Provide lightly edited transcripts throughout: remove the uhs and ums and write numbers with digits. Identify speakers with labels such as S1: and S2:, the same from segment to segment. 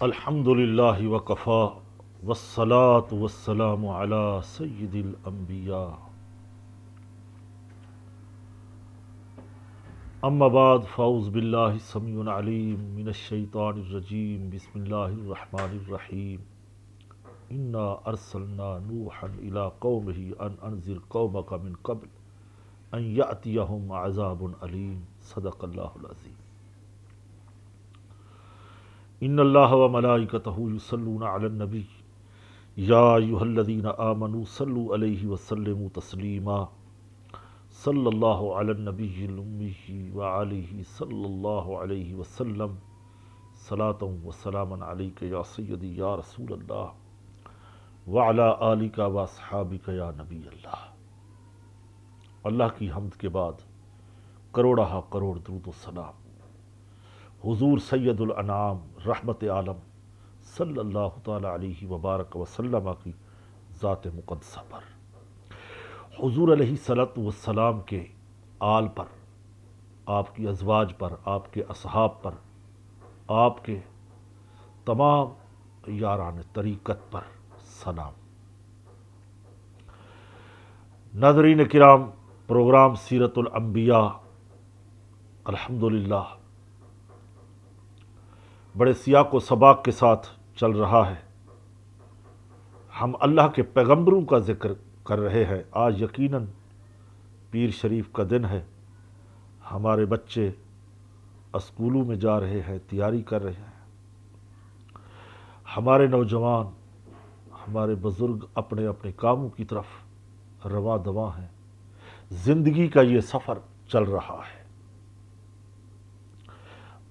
S1: الحمد للہ وکفا والصلاة والسلام علی سید الانبیاء اما بعد فاعوذ باللہ السمیع العلیم من الشیطان الرجیم بسم اللہ الرحمن الرحیم انا ارسلنا نوحا الى قومه ان انذر قومک من قبل ان یأتیہم عذاب علیم صدق اللہ العظیم ان اللہ و ملائکتہ یصلون علی النبی یا ایھا الذین آمنوا صلوا علیہ وسلموا تسلیما صلی اللہ علی النبی الامی وآلہ صلی اللہ علیہ وسلم صلاۃ و سلاما علیک یا سیدی یا رسول اللہ وعلی آلک و اصحابک یا نبی اللہ۔ اللہ کی حمد کے بعد کروڑہ کروڑ درود و سلام حضور سید الانام رحمت عالم صلی اللہ تعالی علیہ وبارک وسلم کی ذات مقدسہ پر، حضور علیہ الصلوۃ والسلام کے آل پر، آپ کی ازواج پر، آپ کے اصحاب پر، آپ کے تمام یاران طریقت پر سلام۔ ناظرین کرام، پروگرام سیرت الانبیاء الحمدللہ بڑے سیاق و سباق کے ساتھ چل رہا ہے۔ ہم اللہ کے پیغمبروں کا ذکر کر رہے ہیں۔ آج یقیناً پیر شریف کا دن ہے، ہمارے بچے اسکولوں میں جا رہے ہیں، تیاری کر رہے ہیں، ہمارے نوجوان، ہمارے بزرگ اپنے اپنے کاموں کی طرف رواں دواں ہیں۔ زندگی کا یہ سفر چل رہا ہے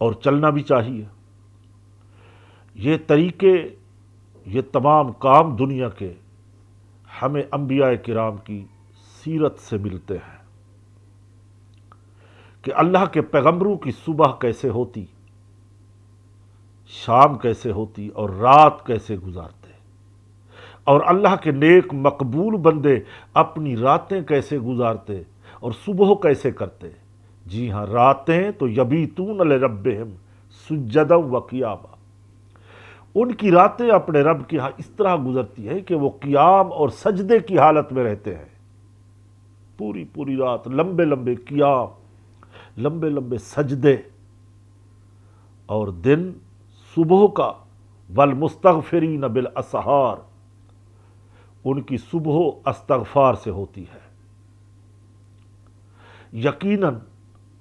S1: اور چلنا بھی چاہیے۔ یہ طریقے، یہ تمام کام دنیا کے ہمیں انبیاء کرام کی سیرت سے ملتے ہیں کہ اللہ کے پیغمبروں کی صبح کیسے ہوتی، شام کیسے ہوتی اور رات کیسے گزارتے، اور اللہ کے نیک مقبول بندے اپنی راتیں کیسے گزارتے اور صبح کیسے کرتے۔ جی ہاں، راتیں تو یبیتون لربہم سجدا و قیاما، ان کی راتیں اپنے رب کے ہاں اس طرح گزرتی ہیں کہ وہ قیام اور سجدے کی حالت میں رہتے ہیں۔ پوری پوری رات لمبے لمبے قیام، لمبے لمبے سجدے، اور دن صبح کا والمستغفرین بالاسحار، ان کی صبح استغفار سے ہوتی ہے۔ یقیناً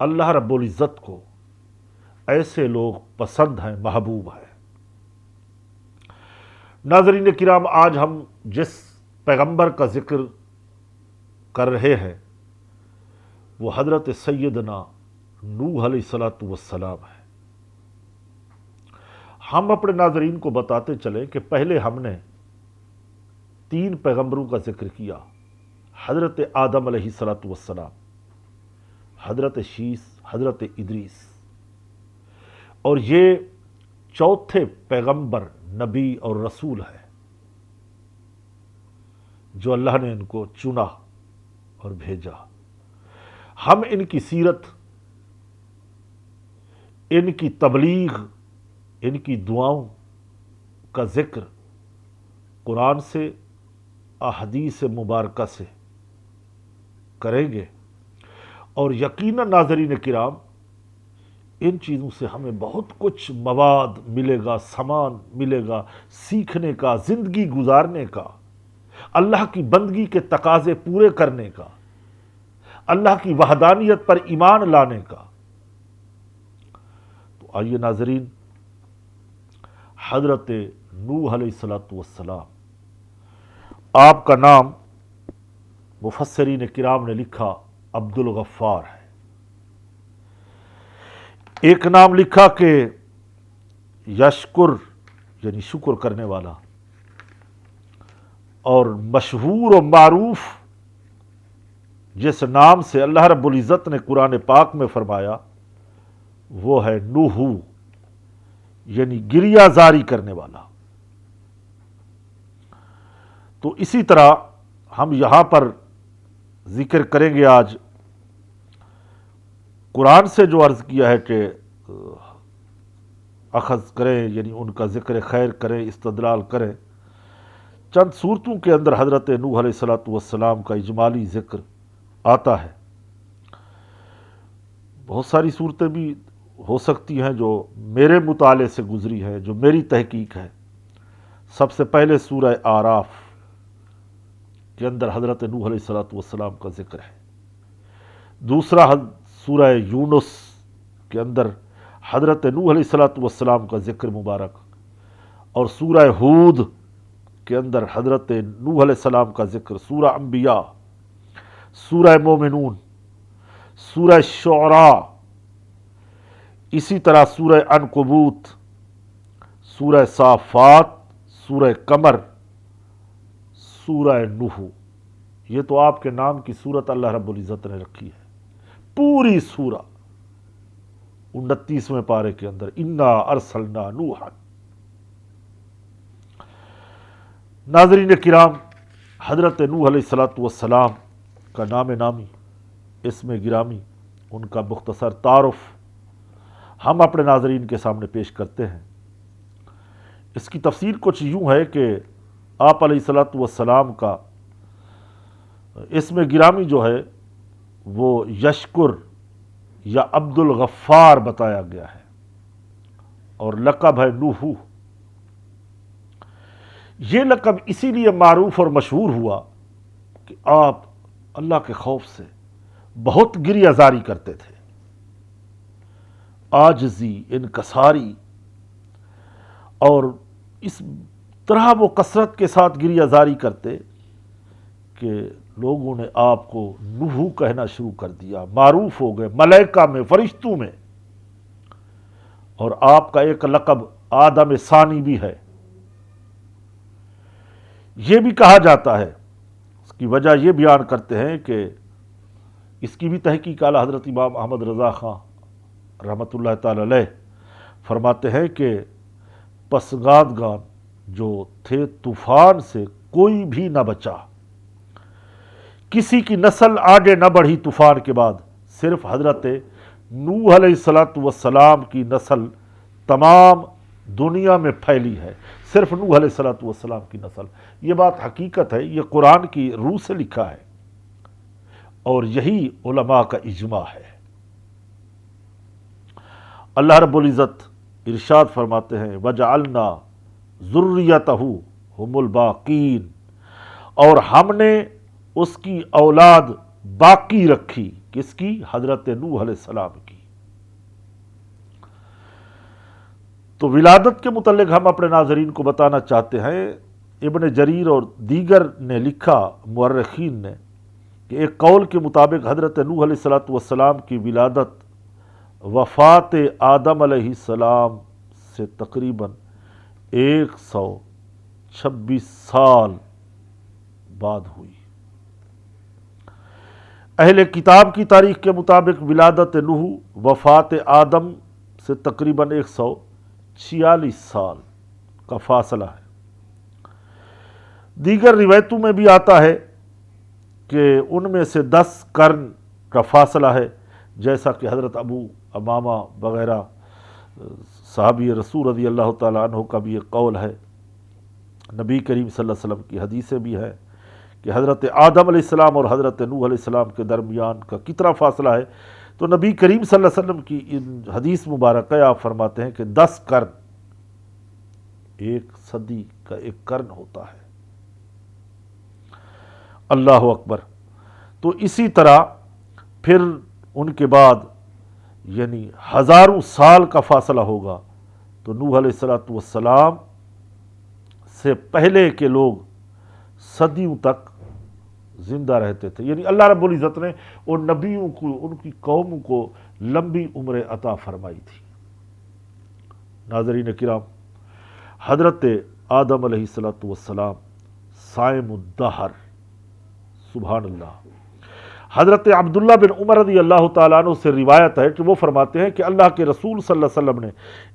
S1: اللہ رب العزت کو ایسے لوگ پسند ہیں، محبوب ہیں۔ ناظرین کرام، آج ہم جس پیغمبر کا ذکر کر رہے ہیں وہ حضرت سیدنا نوح علیہ الصلوۃ والسلام ہے۔ ہم اپنے ناظرین کو بتاتے چلیں کہ پہلے ہم نے 3 پیغمبروں کا ذکر کیا، حضرت آدم علیہ الصلوۃ والسلام، حضرت شیس، حضرت ادریس، اور یہ چوتھے پیغمبر، نبی اور رسول ہے جو اللہ نے ان کو چنا اور بھیجا۔ ہم ان کی سیرت، ان کی تبلیغ، ان کی دعاؤں کا ذکر قرآن سے، احادیث مبارکہ سے کریں گے، اور یقیناً ناظرین کرام ان چیزوں سے ہمیں بہت کچھ مواد ملے گا، سامان ملے گا سیکھنے کا، زندگی گزارنے کا، اللہ کی بندگی کے تقاضے پورے کرنے کا، اللہ کی وحدانیت پر ایمان لانے کا۔ تو آئیے ناظرین، حضرت نوح علیہ الصلوۃ والسلام، آپ کا نام مفسرین کرام نے لکھا عبد الغفار ہے۔ ایک نام لکھا کہ یشکر یعنی شکر کرنے والا، اور مشہور و معروف جس نام سے اللہ رب العزت نے قرآن پاک میں فرمایا وہ ہے نوح، یعنی گریہ زاری کرنے والا۔ تو اسی طرح ہم یہاں پر ذکر کریں گے آج قرآن سے جو عرض کیا ہے کہ اخذ کریں، یعنی ان کا ذکر خیر کریں، استدلال کریں۔ چند صورتوں کے اندر حضرت نوح علیہ السلام کا اجمالی ذکر آتا ہے۔ بہت ساری صورتیں بھی ہو سکتی ہیں جو میرے مطالعے سے گزری ہیں، جو میری تحقیق ہے۔ سب سے پہلے سورہ اعراف کے اندر حضرت نوح علیہ السلام کا ذکر ہے۔ دوسرا سورہ یونس کے اندر حضرت نوح علیہ السلام کا ذکر مبارک، اور سورہ ہود کے اندر حضرت نوح علیہ السلام کا ذکر، سورہ انبیاء، سورہ مومنون، سورہ شعراء، اسی طرح سورہ عنکبوت، سورہ صافات، سورہ قمر، سورہ نوح۔ یہ تو آپ کے نام کی سورت اللہ رب العزت نے رکھی ہے، پوری سورہ 29ویں پارے کے اندر، انا ارسلنا نوحا۔ ناظرین کرام، حضرت نوح علیہ السلام کا نام نامی، اسم گرامی، ان کا مختصر تعارف ہم اپنے ناظرین کے سامنے پیش کرتے ہیں۔ اس کی تفصیل کچھ یوں ہے کہ آپ علیہ السلام کا اسم گرامی جو ہے وہ یشکر یا عبد الغفار بتایا گیا ہے، اور لقب ہے نوح۔ یہ لقب اسی لیے معروف اور مشہور ہوا کہ آپ اللہ کے خوف سے بہت گریہ زاری کرتے تھے، عاجزی، انکساری، اور اس طرح وہ کثرت کے ساتھ گریہ زاری کرتے کہ لوگوں نے آپ کو نوح کہنا شروع کر دیا، معروف ہو گئے ملائکہ میں، فرشتوں میں۔ اور آپ کا ایک لقب آدم ثانی بھی ہے۔ یہ بھی کہا جاتا ہے، اس کی وجہ یہ بیان کرتے ہیں کہ اس کی بھی تحقیق اعلیٰ حضرت امام احمد رضا خان رحمۃ اللہ تعالی علیہ فرماتے ہیں کہ پسگادگان جو تھے طوفان سے کوئی بھی نہ بچا، کسی کی نسل آگے نہ بڑھی طوفان کے بعد، صرف حضرت نوح علیہ السلام کی نسل تمام دنیا میں پھیلی ہے، صرف نوح علیہ السلام کی نسل۔ یہ بات حقیقت ہے، یہ قرآن کی روح سے لکھا ہے، اور یہی علماء کا اجماع ہے۔ اللہ رب العزت ارشاد فرماتے ہیں وَجَعَلْنَا ذُرِّيَّتَهُ هُمُ الْبَاقِينَ، اور ہم نے اس کی اولاد باقی رکھی، کس کی؟ حضرت نوح علیہ السلام کی۔ تو ولادت کے متعلق ہم اپنے ناظرین کو بتانا چاہتے ہیں، ابن جریر اور دیگر نے لکھا، مورخین نے، کہ ایک قول کے مطابق حضرت نوح علیہ السلام کی ولادت وفات آدم علیہ السلام سے تقریباً 126 سال بعد ہوئی۔ اہل کتاب کی تاریخ کے مطابق ولادت نوح وفات آدم سے تقریباً 146 سال کا فاصلہ ہے۔ دیگر روایتوں میں بھی آتا ہے کہ ان میں سے 10 قرن کا فاصلہ ہے، جیسا کہ حضرت ابو امامہ وغیرہ صحابی رسول رضی اللہ تعالیٰ عنہ کا بھی ایک قول ہے۔ نبی کریم صلی اللہ علیہ وسلم کی حدیثیں بھی ہیں کہ حضرت آدم علیہ السلام اور حضرت نوح علیہ السلام کے درمیان کا کتنا فاصلہ ہے، تو نبی کریم صلی اللہ علیہ وسلم کی ان حدیث مبارکہ آپ فرماتے ہیں کہ 10 قرن، 1 صدی کا 1 قرن ہوتا ہے۔ اللہ اکبر۔ تو اسی طرح پھر ان کے بعد یعنی ہزاروں سال کا فاصلہ ہوگا، تو نوح علیہ السلام سے پہلے کے لوگ صدیوں تک زندہ رہتے تھے، یعنی اللہ رب العزت نے ان نبیوں کو، ان کی قوموں کو لمبی عمر عطا فرمائی تھی۔ ناظرین کرام، حضرت آدم علیہ السلام صائم الدہر، سبحان اللہ۔ حضرت عبداللہ بن عمر رضی اللہ تعالیٰ عنہ سے روایت ہے کہ وہ فرماتے ہیں کہ اللہ کے رسول صلی اللہ علیہ وسلم نے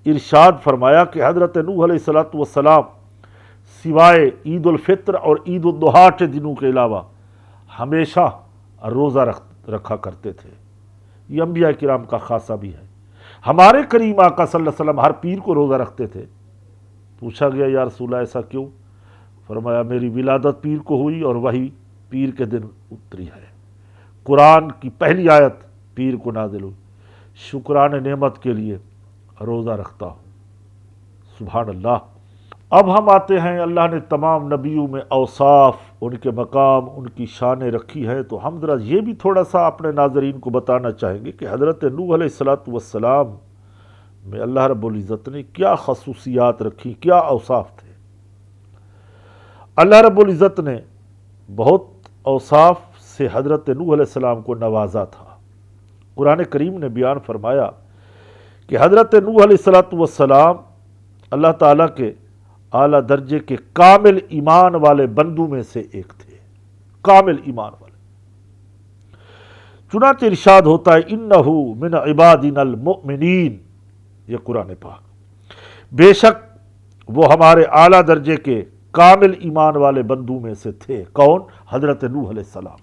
S1: ارشاد فرمایا کہ حضرت نوح علیہ السلام سوائے عید الفطر اور عید الاضحیٰ کے دنوں کے علاوہ ہمیشہ روزہ رکھا کرتے تھے۔ یہ انبیاء کرام کا خاصہ بھی ہے۔ ہمارے کریم آقا صلی اللہ علیہ وسلم ہر پیر کو روزہ رکھتے تھے۔ پوچھا گیا یا رسول اللہ ایسا کیوں؟ فرمایا میری ولادت پیر کو ہوئی اور وہی پیر کے دن اتری ہے، قرآن کی پہلی آیت پیر کو نازل ہوئی، شکران نعمت کے لیے روزہ رکھتا ہوں۔ سبحان اللہ۔ اب ہم آتے ہیں، اللہ نے تمام نبیوں میں اوصاف، ان کے مقام، ان کی شانیں رکھی ہیں، تو ہم ذرا یہ بھی تھوڑا سا اپنے ناظرین کو بتانا چاہیں گے کہ حضرت نوح علیہ السلام میں اللہ رب العزت نے کیا خصوصیات رکھی، کیا اوصاف تھے۔ اللہ رب العزت نے بہت اوصاف سے حضرت نوح علیہ السلام کو نوازا تھا۔ قرآن کریم نے بیان فرمایا کہ حضرت نوح علیہ السلام اللہ تعالیٰ کے اعلیٰ درجے کے کامل ایمان والے بندوں میں سے ایک تھے، کامل ایمان والے۔ چنانچہ ارشاد ہوتا ہے انہو من عبادنا المؤمنین، یہ قرآن پاک، بے شک وہ ہمارے اعلیٰ درجے کے کامل ایمان والے بندوں میں سے تھے۔ کون؟ حضرت نوح علیہ السلام۔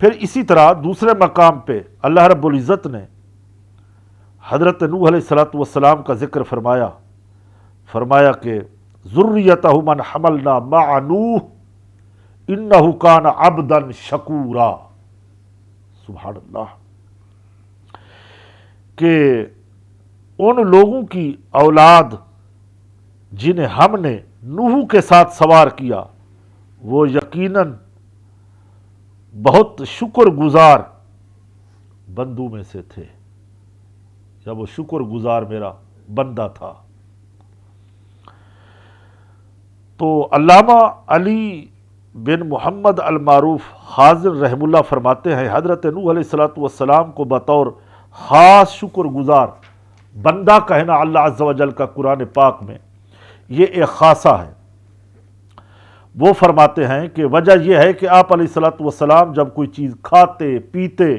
S1: پھر اسی طرح دوسرے مقام پہ اللہ رب العزت نے حضرت نوح علیہ السلام کا ذکر فرمایا کہ ذریتہ من حملنا مع نوح انہ کان عبدا شکورا۔ سبحان اللہ۔ کہ ان لوگوں کی اولاد جنہیں ہم نے نوح کے ساتھ سوار کیا وہ یقیناً بہت شکر گزار بندوں میں سے تھے، یا وہ شکر گزار میرا بندہ تھا۔ تو علامہ علی بن محمد المعروف حاضر رحم اللہ فرماتے ہیں حضرت نوح علیہ السلام کو بطور خاص شکر گزار بندہ کہنا اللہ عز و جل کا قرآن پاک میں یہ ایک خاصہ ہے۔ وہ فرماتے ہیں کہ وجہ یہ ہے کہ آپ علیہ السلام جب کوئی چیز کھاتے پیتے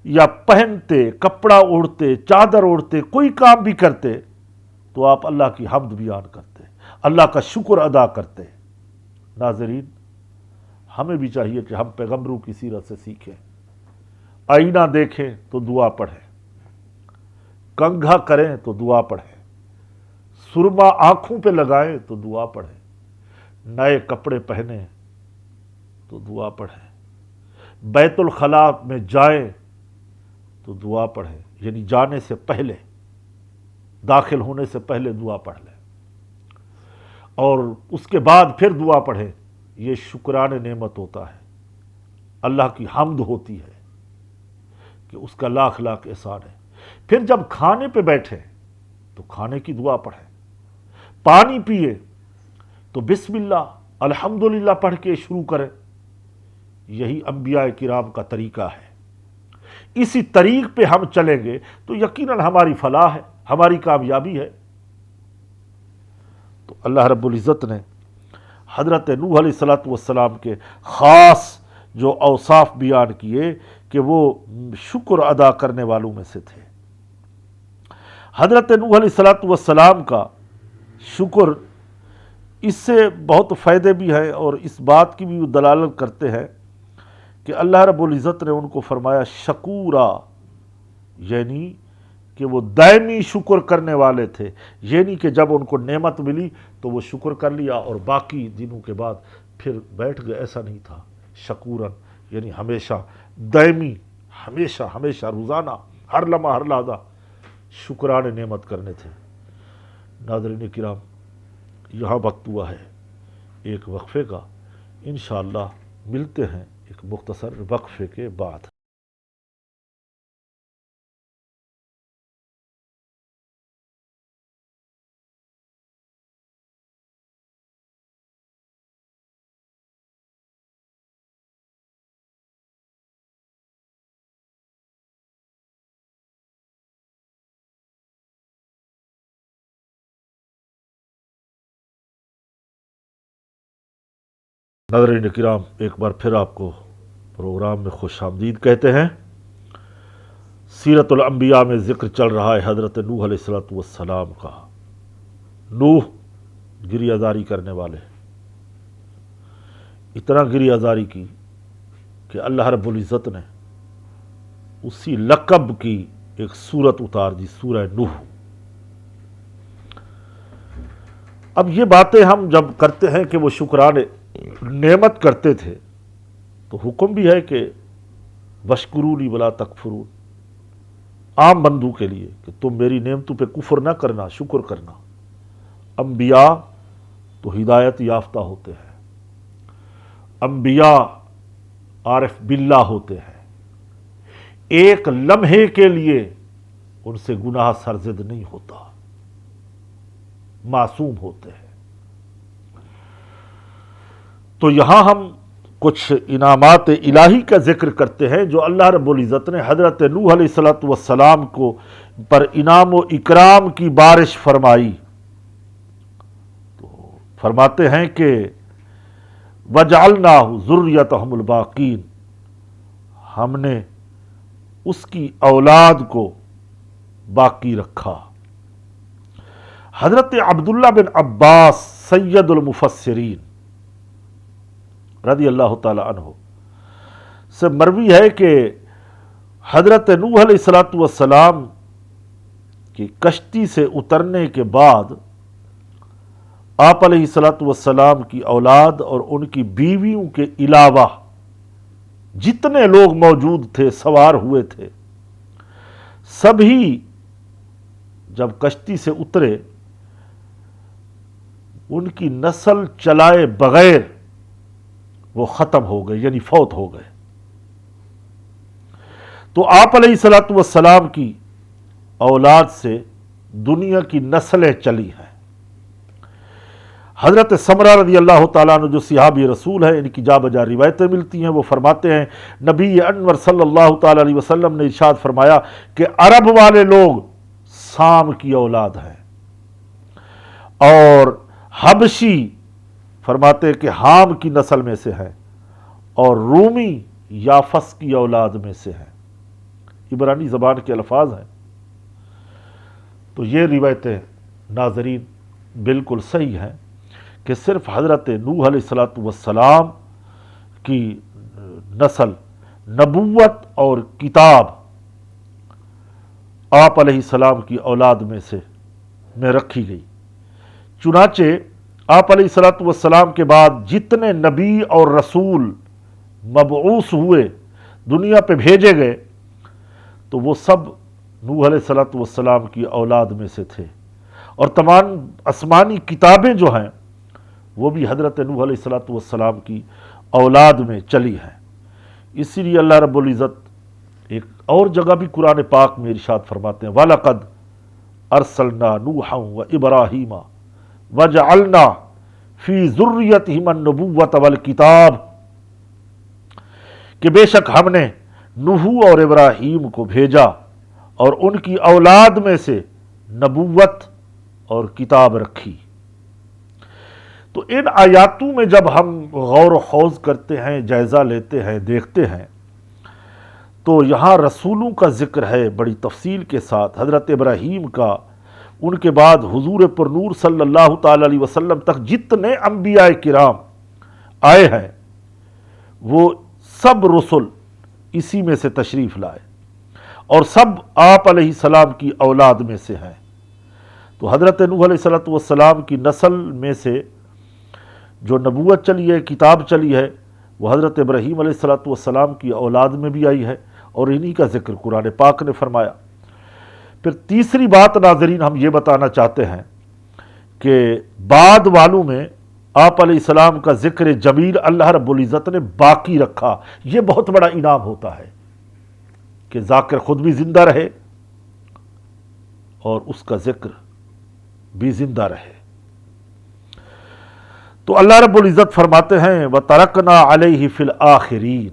S1: یا پہنتے، کپڑا اوڑھتے، چادر اوڑھتے، کوئی کام بھی کرتے تو آپ اللہ کی حمد بیان کرتے، اللہ کا شکر ادا کرتے۔ ناظرین، ہمیں بھی چاہیے کہ ہم پیغمبروں کی سیرت سے سیکھیں۔ آئینہ دیکھیں تو دعا پڑھیں، کنگھا کریں تو دعا پڑھیں، سرما آنکھوں پہ لگائیں تو دعا پڑھیں، نئے کپڑے پہنیں تو دعا پڑھیں، بیت الخلاء میں جائیں تو دعا پڑھیں، یعنی جانے سے پہلے، داخل ہونے سے پہلے دعا پڑھ لیں، اور اس کے بعد پھر دعا پڑھیں۔ یہ شکران نعمت ہوتا ہے، اللہ کی حمد ہوتی ہے کہ اس کا لاکھ لاکھ احسان ہے۔ پھر جب کھانے پہ بیٹھے تو کھانے کی دعا پڑھیں، پانی پیے تو بسم اللہ الحمدللہ پڑھ کے شروع کریں۔ یہی انبیاء کرام کا طریقہ ہے۔ اسی طریق پہ ہم چلیں گے تو یقیناً ہماری فلاح ہے، ہماری کامیابی ہے۔ تو اللہ رب العزت نے حضرت نوح علیہ السلام کے خاص جو اوصاف بیان کیے کہ وہ شکر ادا کرنے والوں میں سے تھے۔ حضرت نوح علیہ السلام کا شکر، اس سے بہت فائدے بھی ہیں اور اس بات کی بھی وہ دلالت کرتے ہیں کہ اللہ رب العزت نے ان کو فرمایا شکورا، یعنی کہ وہ دائمی شکر کرنے والے تھے، یعنی کہ جب ان کو نعمت ملی تو وہ شکر کر لیا اور باقی دنوں کے بعد پھر بیٹھ گئے، ایسا نہیں تھا۔ شکورن یعنی ہمیشہ دائمی، ہمیشہ ہمیشہ، روزانہ، ہر لمحہ ہر لحظہ شکران نعمت کرنے تھے۔ ناظرین کرام، یہاں وقت ہوا ہے ایک وقفے کا، انشاءاللہ ملتے ہیں ایک مختصر وقفے کے بعد۔ ناظرین کرام، ایک بار پھر آپ کو پروگرام میں خوش آمدید کہتے ہیں۔ سیرت الانبیاء میں ذکر چل رہا ہے حضرت نوح علیہ السلام کا۔ نوح گریہ زاری کرنے والے، اتنا گریہ زاری کی کہ اللہ رب العزت نے اسی لقب کی ایک سورت اتار دی، سورہ نوح۔ اب یہ باتیں ہم جب کرتے ہیں کہ وہ شکران نعمت کرتے تھے، تو حکم بھی ہے کہ وشکرونی ولا تکفرون، عام بندوں کے لیے کہ تم میری نعمتوں پہ کفر نہ کرنا، شکر کرنا۔ انبیاء تو ہدایت یافتہ ہوتے ہیں، انبیاء عارف باللہ ہوتے ہیں، ایک لمحے کے لیے ان سے گناہ سرزد نہیں ہوتا، معصوم ہوتے ہیں۔ تو یہاں ہم کچھ انعامات الہی کا ذکر کرتے ہیں جو اللہ رب العزت نے حضرت نوح علیہ السلام کو پر انعام و اکرام کی بارش فرمائی۔ تو فرماتے ہیں کہ وَجَعَلْنَاهُ ذُرِّيَّتَهُمُ الْبَاقِينَ، ہم نے اس کی اولاد کو باقی رکھا۔ حضرت عبداللہ بن عباس سید المفسرین رضی اللہ تعالی عنہ سے مروی ہے کہ حضرت نوح علیہ السلام کی کشتی سے اترنے کے بعد آپ علیہ السلام کی اولاد اور ان کی بیویوں کے علاوہ جتنے لوگ موجود تھے، سوار ہوئے تھے، سبھی جب کشتی سے اترے ان کی نسل چلائے بغیر وہ ختم ہو گئے، یعنی فوت ہو گئے۔ تو آپ علیہ السلام کی اولاد سے دنیا کی نسلیں چلی ہیں۔ حضرت سمرہ رضی اللہ تعالیٰ عنہ جو صحابی رسول ہیں، ان کی جا بجا روایتیں ملتی ہیں، وہ فرماتے ہیں نبی انور صلی اللہ تعالیٰ علیہ وسلم نے ارشاد فرمایا کہ عرب والے لوگ سام کی اولاد ہیں، اور حبشی فرماتے کہ حام کی نسل میں سے ہیں، اور رومی یافس کی اولاد میں سے ہیں۔ عبرانی زبان کے الفاظ ہیں۔ تو یہ روایتیں ناظرین بالکل صحیح ہیں کہ صرف حضرت نوح علیہ السلام کی نسل نبوت اور کتاب آپ علیہ السلام کی اولاد میں رکھی گئی۔ چنانچہ آپ علیہ السلام کے بعد جتنے نبی اور رسول مبعوث ہوئے، دنیا پہ بھیجے گئے، تو وہ سب نوح علیہ السلام کی اولاد میں سے تھے، اور تمام آسمانی کتابیں جو ہیں وہ بھی حضرت نوح علیہ السلام کی اولاد میں چلی ہیں۔ اسی لیے اللہ رب العزت ایک اور جگہ بھی قرآن پاک میں ارشاد فرماتے ہیں وَلَقَدْ أَرْسَلْنَا نُوحًا وَإِبْرَاهِيمَ وَجَعَلْنَا فِي ذُرِّيَّتِهِمَا النُّبُوَّةَ وَالْكِتَابَ، کہ بے شک ہم نے نوح اور ابراہیم کو بھیجا اور ان کی اولاد میں سے نبوت اور کتاب رکھی۔ تو ان آیاتوں میں جب ہم غور و خوض کرتے ہیں، جائزہ لیتے ہیں، دیکھتے ہیں، تو یہاں رسولوں کا ذکر ہے بڑی تفصیل کے ساتھ۔ حضرت ابراہیم کا، ان کے بعد حضور پر نور صلی اللہ تعالی علیہ وسلم تک جتنے انبیاء کرام آئے ہیں، وہ سب رسل اسی میں سے تشریف لائے، اور سب آپ علیہ السلام کی اولاد میں سے ہیں۔ تو حضرت نوح علیہ السلام کی نسل میں سے جو نبوت چلی ہے، کتاب چلی ہے، وہ حضرت ابراہیم علیہ السلام کی اولاد میں بھی آئی ہے، اور انہی کا ذکر قرآن پاک نے فرمایا۔ پھر تیسری بات ناظرین ہم یہ بتانا چاہتے ہیں کہ بعد والوں میں آپ علیہ السلام کا ذکر جمیل اللہ رب العزت نے باقی رکھا۔ یہ بہت بڑا انعام ہوتا ہے کہ ذاکر خود بھی زندہ رہے اور اس کا ذکر بھی زندہ رہے۔ تو اللہ رب العزت فرماتے ہیں وَتَرَكْنَا عَلَيْهِ فِي الْآخِرِينَ،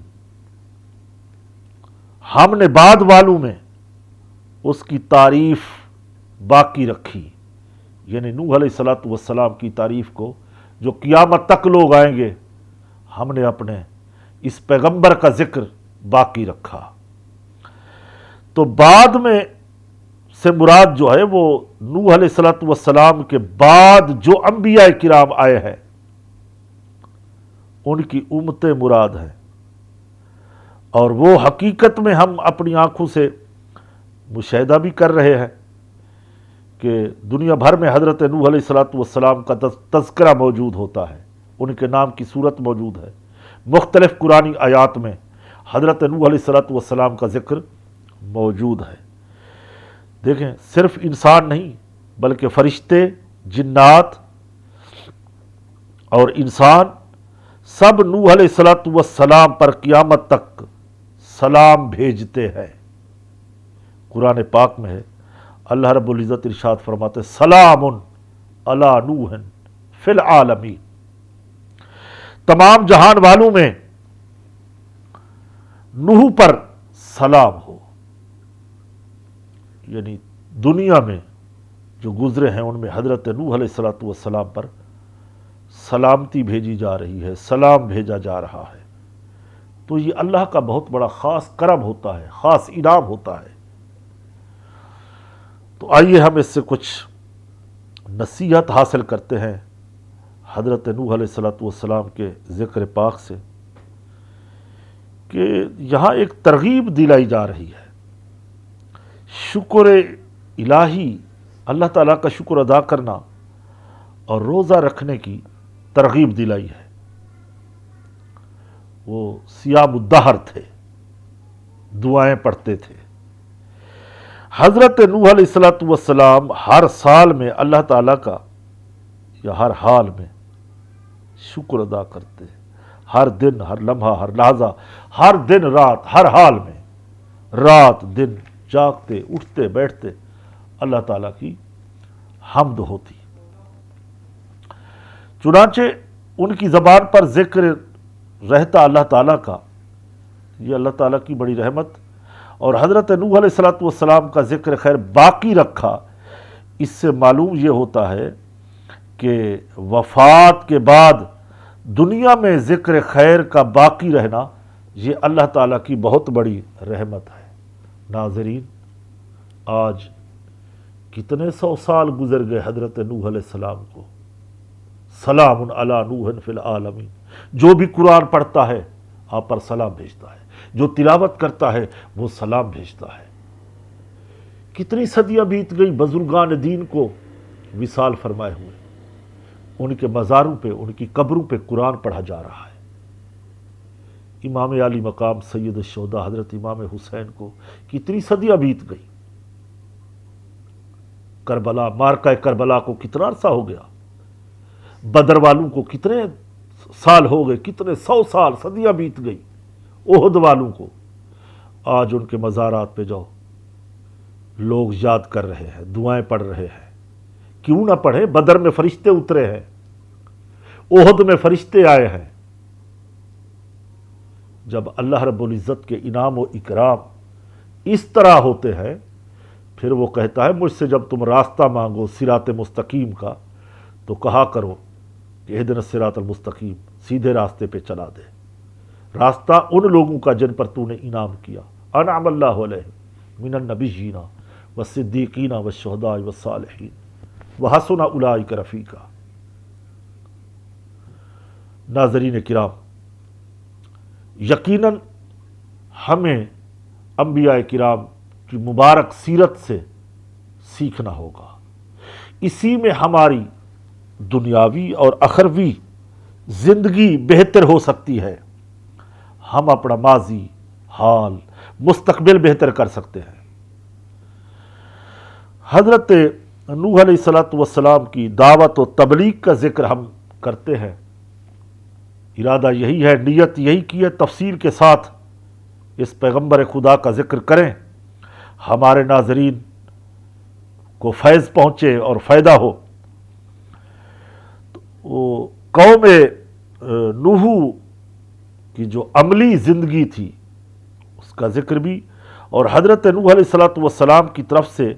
S1: ہم نے بعد والوں میں اس کی تعریف باقی رکھی، یعنی نوح علیہ السلام کی تعریف کو جو قیامت تک لوگ آئیں گے، ہم نے اپنے اس پیغمبر کا ذکر باقی رکھا۔ تو بعد میں سے مراد جو ہے وہ نوح علیہ السلام کے بعد جو انبیاء کرام آئے ہیں ان کی امتیں مراد ہیں، اور وہ حقیقت میں ہم اپنی آنکھوں سے مشاہدہ بھی کر رہے ہیں کہ دنیا بھر میں حضرت نوح علیہ الصلوۃ والسلام کا تذکرہ موجود ہوتا ہے، ان کے نام کی صورت موجود ہے، مختلف قرآنی آیات میں حضرت نوح علیہ الصلوۃ والسلام کا ذکر موجود ہے۔ دیکھیں صرف انسان نہیں بلکہ فرشتے، جنات اور انسان سب نوح علیہ الصلوۃ والسلام پر قیامت تک سلام بھیجتے ہیں۔ قرآن پاک میں ہے، اللہ رب العزت ارشاد فرماتے ہیں سلام علی نوح فی العالمین، تمام جہان والوں میں نوح پر سلام ہو، یعنی دنیا میں جو گزرے ہیں ان میں حضرت نوح علیہ الصلوۃ والسلام پر سلامتی بھیجی جا رہی ہے، سلام بھیجا جا رہا ہے۔ تو یہ اللہ کا بہت بڑا خاص کرم ہوتا ہے، خاص انعام ہوتا ہے۔ تو آئیے ہم اس سے کچھ نصیحت حاصل کرتے ہیں حضرت نوح علیہ الصلوۃ والسلام کے ذکر پاک سے، کہ یہاں ایک ترغیب دلائی جا رہی ہے، شکر الہی، اللہ تعالیٰ کا شکر ادا کرنا اور روزہ رکھنے کی ترغیب دلائی ہے۔ وہ صیام الدہر تھے، دعائیں پڑھتے تھے۔ حضرت نوح علیہ الصلوۃ والسلام ہر سال میں اللہ تعالیٰ کا یا ہر حال میں شکر ادا کرتے، ہر دن، ہر لمحہ، ہر لحظہ، ہر دن رات، ہر حال میں رات دن جاگتے، اٹھتے، بیٹھتے اللہ تعالیٰ کی حمد ہوتی۔ چنانچہ ان کی زبان پر ذکر رہتا اللہ تعالیٰ کا، یہ اللہ تعالیٰ کی بڑی رحمت، اور حضرت نوح علیہ الصلوۃ والسلام کا ذکر خیر باقی رکھا۔ اس سے معلوم یہ ہوتا ہے کہ وفات کے بعد دنیا میں ذکر خیر کا باقی رہنا یہ اللہ تعالیٰ کی بہت بڑی رحمت ہے۔ ناظرین، آج کتنے سو سال گزر گئے حضرت نوح علیہ السلام کو، سلام علی نوح فی العالمین۔ جو بھی قرآن پڑھتا ہے آپ پر سلام بھیجتا ہے، جو تلاوت کرتا ہے وہ سلام بھیجتا ہے۔ کتنی صدیاں بیت گئی بزرگان دین کو وصال فرمائے ہوئے، ان کے مزاروں پہ، ان کی قبروں پہ قرآن پڑھا جا رہا ہے۔ امام علی مقام سید الشہداء حضرت امام حسین کو کتنی صدیاں بیت گئی، کربلا، مارکہ کربلا کو کتنا عرصہ ہو گیا، بدر والوں کو کتنے سال ہو گئے، کتنے سو سال، صدیاں بیت گئی، احد والوں کو۔ آج ان کے مزارات پہ جاؤ، لوگ یاد کر رہے ہیں، دعائیں پڑھ رہے ہیں۔ کیوں نہ پڑھیں؟ بدر میں فرشتے اترے ہیں، احد میں فرشتے آئے ہیں۔ جب اللہ رب العزت کے انعام و اکرام اس طرح ہوتے ہیں، پھر وہ کہتا ہے مجھ سے جب تم راستہ مانگو صراط مستقیم کا تو کہا کرو کہ اہدنا الصراط المستقیم، سیدھے راستے پہ چلا دے، راستہ ان لوگوں کا جن پر تو نے انعام کیا، انعم اللہ علیہم من النبیین والصدیقین والشہداء والصالحین وحسن اولئک رفیقا۔ ناظرین کرام، یقیناً ہمیں انبیاء کرام کی مبارک سیرت سے سیکھنا ہوگا، اسی میں ہماری دنیاوی اور اخروی زندگی بہتر ہو سکتی ہے، ہم اپنا ماضی، حال، مستقبل بہتر کر سکتے ہیں۔ حضرت نوح علیہ الصلوۃ والسلام کی دعوت و تبلیغ کا ذکر ہم کرتے ہیں، ارادہ یہی ہے، نیت یہی کی ہے، تفصیل کے ساتھ اس پیغمبر خدا کا ذکر کریں، ہمارے ناظرین کو فیض پہنچے اور فائدہ ہو۔ تو قوم نوح کی جو عملی زندگی تھی اس کا ذکر بھی، اور حضرت نوح علیہ الصلوۃ والسلام کی طرف سے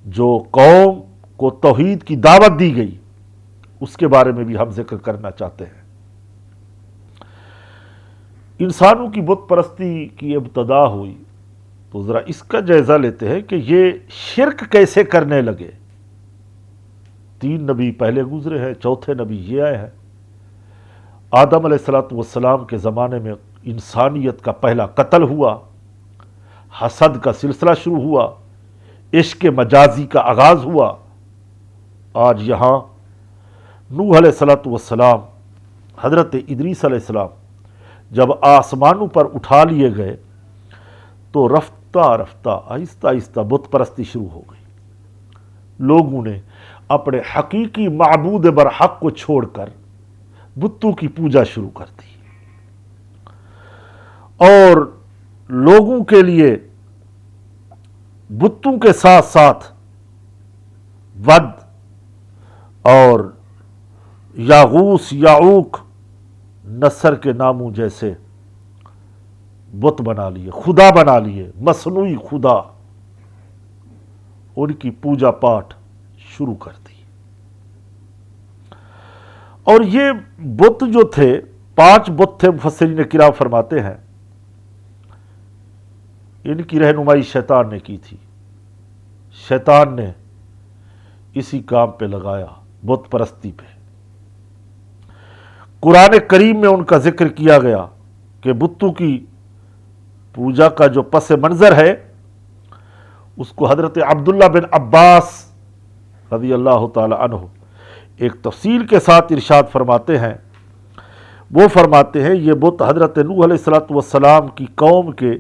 S1: جو قوم کو توحید کی دعوت دی گئی اس کے بارے میں بھی ہم ذکر کرنا چاہتے ہیں۔ انسانوں کی بت پرستی کی ابتدا ہوئی تو ذرا اس کا جائزہ لیتے ہیں کہ یہ شرک کیسے کرنے لگے۔ 3 نبی پہلے گزرے ہیں، چوتھے نبی یہ آئے ہیں۔ آدم علیہ الصلوۃ والسلام کے زمانے میں انسانیت کا پہلا قتل ہوا، حسد کا سلسلہ شروع ہوا، عشق مجازی کا آغاز ہوا۔ آج یہاں نوح علیہ الصلوۃ والسلام، حضرت ادریس علیہ السلام جب آسمانوں پر اٹھا لیے گئے تو رفتہ رفتہ آہستہ آہستہ بت پرستی شروع ہو گئی۔ لوگوں نے اپنے حقیقی معبود برحق کو چھوڑ کر بتوں کی پوجا شروع کر دی، اور لوگوں کے لیے بتوں کے ساتھ ساتھ ود اور یاغوث، یعوق، نصر کے ناموں جیسے بت بنا لیے، خدا بنا لیے، مصنوعی خدا، ان کی پوجا پاٹ شروع کر دی۔ اور یہ بت جو تھے، 5 بت تھے، مفسرین کرام فرماتے ہیں ان کی رہنمائی شیطان نے کی تھی۔ شیطان نے اسی کام پہ لگایا، بت پرستی پہ۔ قرآن کریم میں ان کا ذکر کیا گیا کہ بتوں کی پوجا کا جو پس منظر ہے اس کو حضرت عبداللہ بن عباس رضی اللہ تعالی عنہ ایک تفصیل کے ساتھ ارشاد فرماتے ہیں۔ وہ فرماتے ہیں یہ بت حضرت نوح علیہ الصلوۃ والسلام کی قوم کے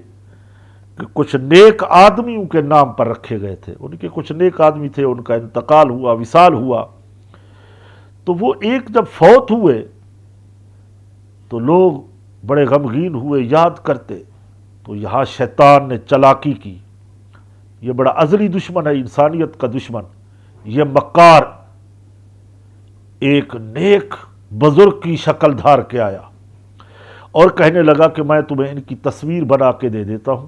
S1: کچھ نیک آدمیوں کے نام پر رکھے گئے تھے۔ ان کے کچھ نیک آدمی تھے، ان کا انتقال ہوا، وصال ہوا، تو وہ ایک جب فوت ہوئے تو لوگ بڑے غمگین ہوئے، یاد کرتے، تو یہاں شیطان نے چلاکی کی۔ یہ بڑا ازلی دشمن ہے، انسانیت کا دشمن، یہ مکار ایک نیک بزرگ کی شکل دھار کے آیا اور کہنے لگا کہ میں تمہیں ان کی تصویر بنا کے دے دیتا ہوں،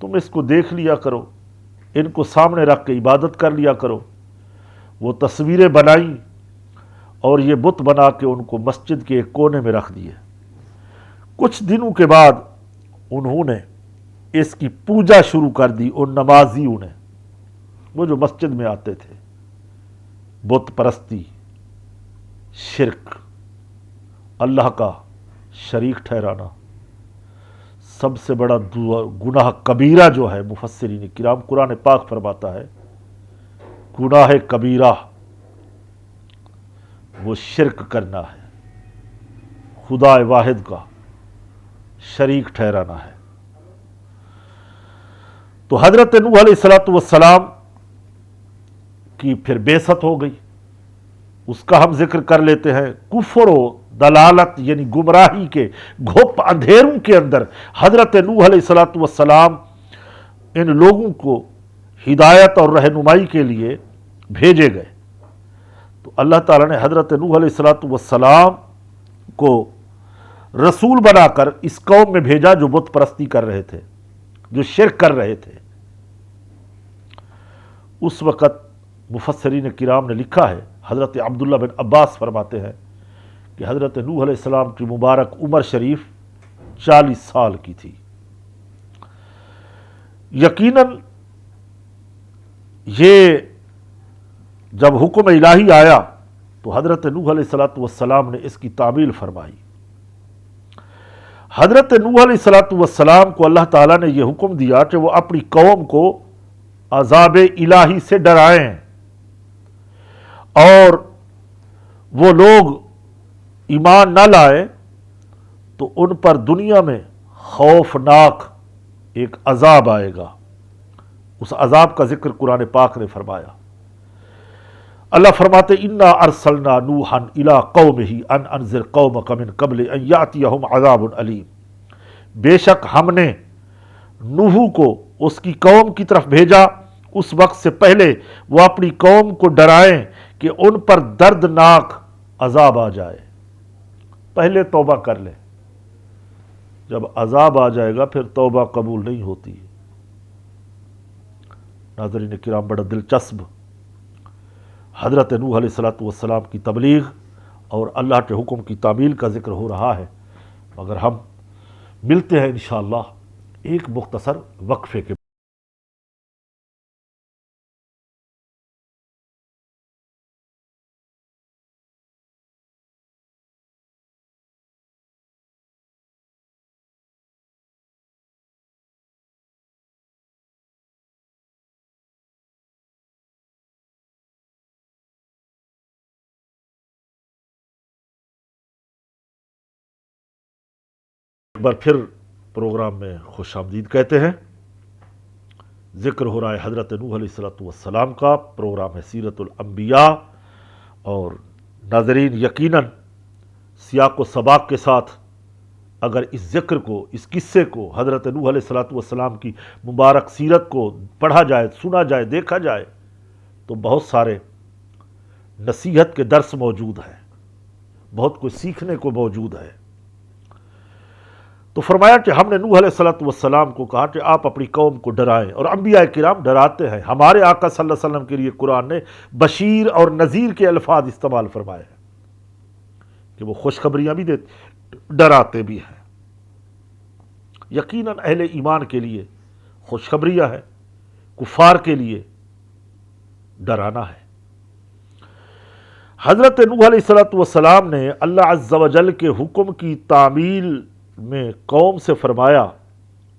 S1: تم اس کو دیکھ لیا کرو، ان کو سامنے رکھ کے عبادت کر لیا کرو۔ وہ تصویریں بنائیں اور یہ بت بنا کے ان کو مسجد کے ایک کونے میں رکھ دیے۔ کچھ دنوں کے بعد انہوں نے اس کی پوجا شروع کر دی، ان نمازیوں نے، وہ جو مسجد میں آتے تھے۔ بت پرستی، شرک، اللہ کا شریک ٹھہرانا، سب سے بڑا گناہ کبیرہ جو ہے، مفسرین کرام، قرآن پاک فرماتا ہے گناہ کبیرہ وہ شرک کرنا ہے، خدا واحد کا شریک ٹھہرانا ہے۔ تو حضرت نوح علیہ الصلوۃ والسلام کی پھر بعثت ہو گئی، اس کا ہم ذکر کر لیتے ہیں۔ کفر و دلالت یعنی گمراہی کے گھپ اندھیروں کے اندر حضرت نوح علیہ الصلوۃ والسلام ان لوگوں کو ہدایت اور رہنمائی کے لیے بھیجے گئے۔ تو اللہ تعالیٰ نے حضرت نوح علیہ الصلوۃ والسلام کو رسول بنا کر اس قوم میں بھیجا جو بت پرستی کر رہے تھے، جو شرک کر رہے تھے۔ اس وقت مفسرین کرام نے لکھا ہے، حضرت عبداللہ بن عباس فرماتے ہیں کہ حضرت نوح علیہ السلام کی مبارک عمر شریف 40 سال کی تھی۔ یقیناً یہ جب حکم الہی آیا تو حضرت نوح علیہ الصلوۃ والسلام نے اس کی تعمیل فرمائی۔ حضرت نوح علیہ الصلوۃ والسلام کو اللہ تعالیٰ نے یہ حکم دیا کہ وہ اپنی قوم کو عذاب الہی سے ڈرائیں، اور وہ لوگ ایمان نہ لائیں تو ان پر دنیا میں خوفناک ایک عذاب آئے گا۔ اس عذاب کا ذکر قرآن پاک نے فرمایا۔ اللہ فرماتے انا ارسلنا نوحا الی قومہ ان انذر قومک من قبل ان یاتیہم عذاب علیم، بے شک ہم نے نوح کو اس کی قوم کی طرف بھیجا اس وقت سے پہلے وہ اپنی قوم کو ڈرائیں کہ ان پر دردناک عذاب آ جائے۔ پہلے توبہ کر لیں، جب عذاب آ جائے گا پھر توبہ قبول نہیں ہوتی۔ ناظرین کرام، بڑا دلچسپ حضرت نوح علیہ الصلوۃ والسلام کی تبلیغ اور اللہ کے حکم کی تعمیل کا ذکر ہو رہا ہے، مگر ہم ملتے ہیں انشاءاللہ ایک مختصر وقفے کے ایک بار پھر پروگرام میں خوش آمدید کہتے ہیں۔ ذکر ہو رہا ہے حضرت نوح علیہ السلام کا، پروگرام ہے سیرت الانبیاء، اور ناظرین یقیناً سیاق و سباق کے ساتھ اگر اس ذکر کو، اس قصے کو، حضرت نوح علیہ السلام کی مبارک سیرت کو پڑھا جائے، سنا جائے، دیکھا جائے تو بہت سارے نصیحت کے درس موجود ہیں، بہت کچھ سیکھنے کو موجود ہے۔ تو فرمایا کہ ہم نے نوح علیہ السلام کو کہا کہ آپ اپنی قوم کو ڈرائیں، اور انبیاء کرام ڈراتے ہیں۔ ہمارے آقا صلی اللہ علیہ وسلم کے لیے قرآن نے بشیر اور نذیر کے الفاظ استعمال فرمائے ہیں کہ وہ خوشخبریاں بھی دیتے، ڈراتے بھی ہیں۔ یقیناً اہل ایمان کے لیے خوشخبریاں ہیں، کفار کے لیے ڈرانا ہے۔ حضرت نوح علیہ السلام نے اللہ عز و جل کے حکم کی تعمیل میں قوم سے فرمایا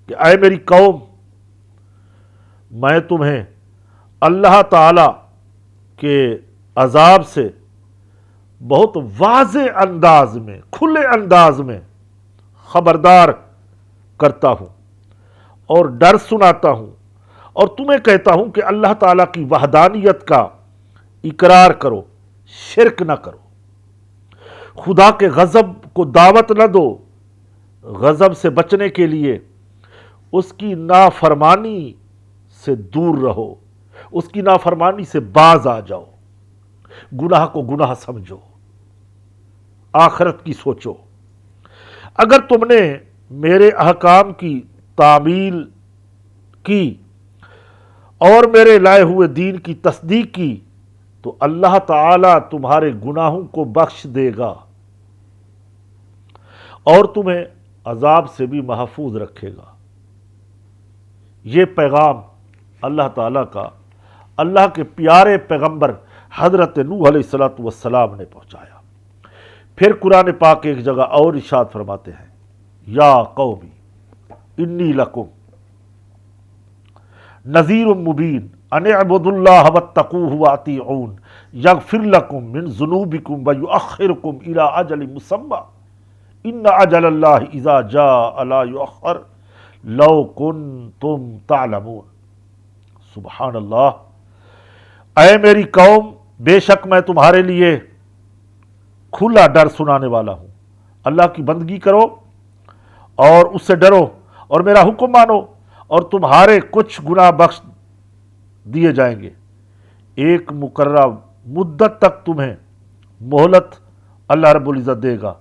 S1: کہ اے میری قوم، میں تمہیں اللہ تعالی کے عذاب سے بہت واضح انداز میں، کھلے انداز میں خبردار کرتا ہوں اور ڈر سناتا ہوں، اور تمہیں کہتا ہوں کہ اللہ تعالیٰ کی وحدانیت کا اقرار کرو، شرک نہ کرو، خدا کے غضب کو دعوت نہ دو، غضب سے بچنے کے لیے اس کی نافرمانی سے دور رہو، اس کی نافرمانی سے باز آ جاؤ، گناہ کو گناہ سمجھو، آخرت کی سوچو۔ اگر تم نے میرے احکام کی تعمیل کی اور میرے لائے ہوئے دین کی تصدیق کی تو اللہ تعالیٰ تمہارے گناہوں کو بخش دے گا اور تمہیں عذاب سے بھی محفوظ رکھے گا۔ یہ پیغام اللہ تعالیٰ کا اللہ کے پیارے پیغمبر حضرت نوح علیہ السلام نے پہنچایا۔ پھر قرآن پاک ایک جگہ اور ارشاد فرماتے ہیں، یا قومی انی لکم نذیر مبین ان اعبدوا اللہ واتقوہ واطیعون یغفر لکم من ذنوبکم ویؤخرکم الی اجل مسمی ان اجل اللہ اذا جاء لا یؤخر لو کنتم تعلمون۔ سبحان اللہ۔ اے میری قوم، بے شک میں تمہارے لیے کھلا ڈر سنانے والا ہوں۔ اللہ کی بندگی کرو اور اس سے ڈرو اور میرا حکم مانو، اور تمہارے کچھ گناہ بخش دیے جائیں گے۔ ایک مقررہ مدت تک تمہیں مہلت اللہ رب العزت دے گا۔